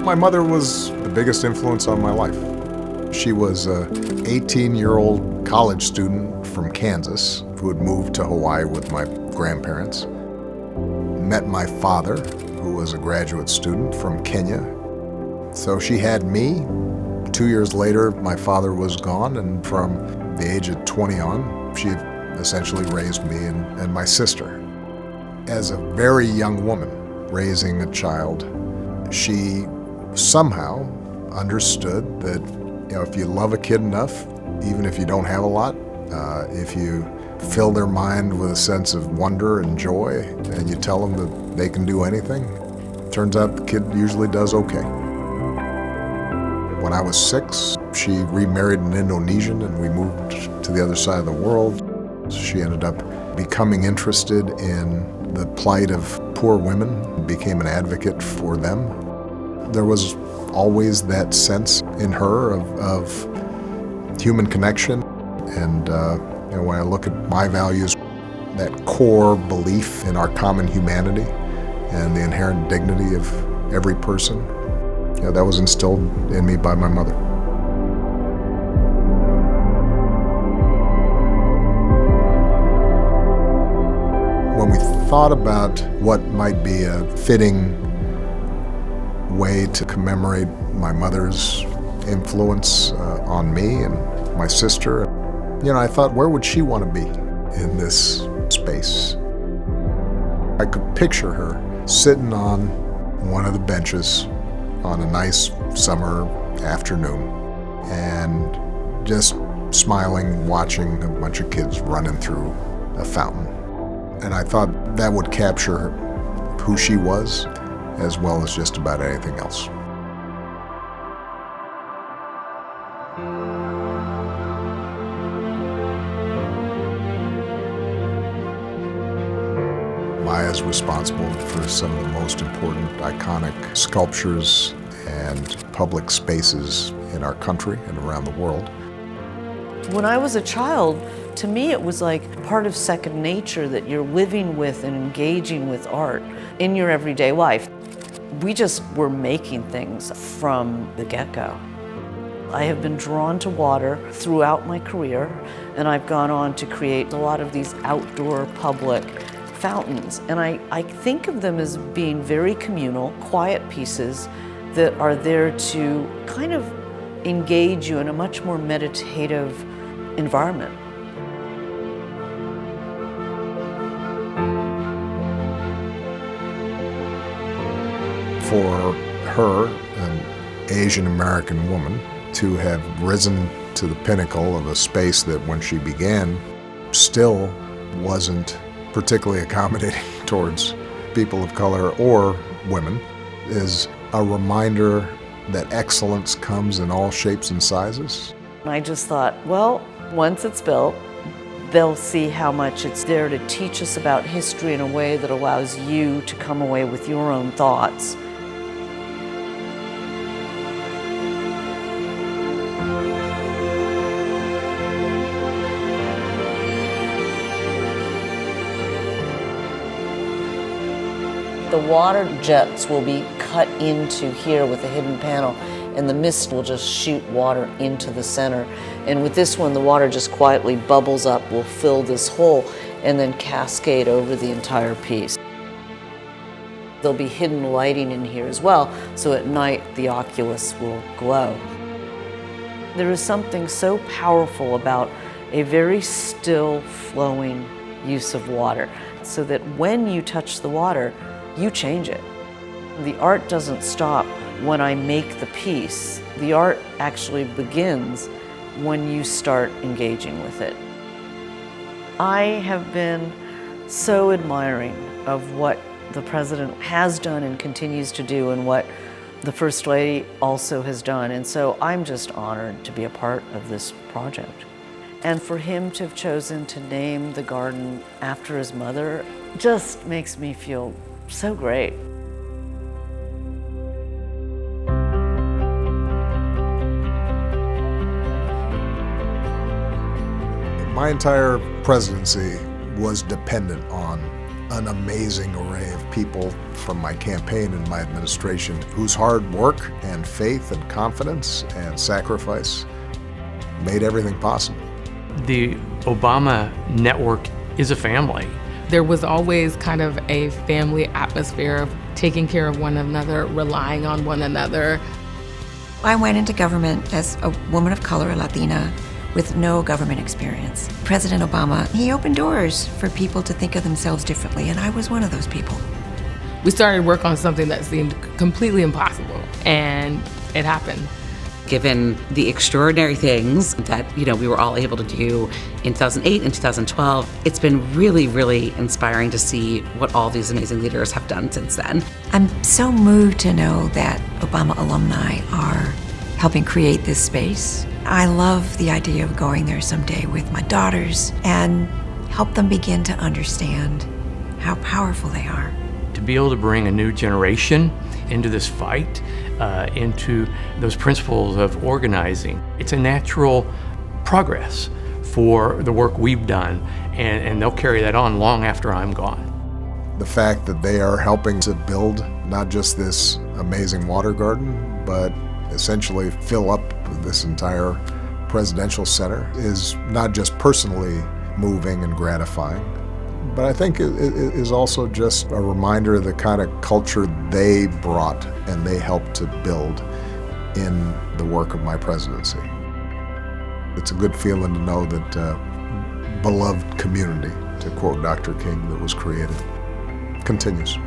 My mother was the biggest influence on my life. She was an 18-year-old college student from Kansas who had moved to Hawaii with my grandparents. Met my father, who was a graduate student from Kenya. So she had me. 2 years later, my father was gone, and from the age of 20 on, she essentially raised me and my sister. As a very young woman raising a child, she somehow understood that, if you love a kid enough, even if you don't have a lot, if you fill their mind with a sense of wonder and joy, and you tell them that they can do anything, turns out the kid usually does okay. When I was 6, she remarried an Indonesian and we moved to the other side of the world. She ended up becoming interested in the plight of poor women, became an advocate for them. There was always that sense in her of human connection. And when I look at my values, that core belief in our common humanity and the inherent dignity of every person, that was instilled in me by my mother. When we thought about what might be a fitting way to commemorate my mother's influence on me and my sister, I thought, where would she want to be in this space? I could picture her sitting on one of the benches on a nice summer afternoon and just smiling, watching a bunch of kids running through a fountain. And I thought that would capture who she was, as well as just about anything else. Maya's responsible for some of the most important iconic sculptures and public spaces in our country and around the world. When I was a child, to me it was like part of second nature that you're living with and engaging with art in your everyday life. We just were making things from the get-go. I have been drawn to water throughout my career, and I've gone on to create a lot of these outdoor public fountains. And I think of them as being very communal, quiet pieces that are there to kind of engage you in a much more meditative environment. For her, an Asian American woman, to have risen to the pinnacle of a space that when she began still wasn't particularly accommodating towards people of color or women, is a reminder that excellence comes in all shapes and sizes. I just thought, well, once it's built, they'll see how much it's there to teach us about history in a way that allows you to come away with your own thoughts. The water jets will be cut into here with a hidden panel, and the mist will just shoot water into the center. And with this one, the water just quietly bubbles up, will fill this hole, and then cascade over the entire piece. There'll be hidden lighting in here as well, so at night the oculus will glow. There is something so powerful about a very still, flowing use of water, so that when you touch the water, you change it. The art doesn't stop when I make the piece. The art actually begins when you start engaging with it. I have been so admiring of what the President has done and continues to do, and what the First Lady also has done. And so I'm just honored to be a part of this project. And for him to have chosen to name the garden after his mother just makes me feel so great. My entire presidency was dependent on an amazing array of people from my campaign and my administration whose hard work and faith and confidence and sacrifice made everything possible. The Obama network is a family. There was always kind of a family atmosphere of taking care of one another, relying on one another. I went into government as a woman of color, a Latina, with no government experience. President Obama, he opened doors for people to think of themselves differently, and I was one of those people. We started work on something that seemed completely impossible, and it happened. Given the extraordinary things that we were all able to do in 2008 and 2012, it's been really, really inspiring to see what all these amazing leaders have done since then. I'm so moved to know that Obama alumni are helping create this space. I love the idea of going there someday with my daughters and help them begin to understand how powerful they are. To be able to bring a new generation into this fight, into those principles of organizing, it's a natural progress for the work we've done, and they'll carry that on long after I'm gone. The fact that they are helping to build not just this amazing water garden, but essentially fill up this entire presidential center is not just personally moving and gratifying, but I think it is also just a reminder of the kind of culture they brought and they helped to build in the work of my presidency. It's a good feeling to know that beloved community, to quote Dr. King, that was created continues.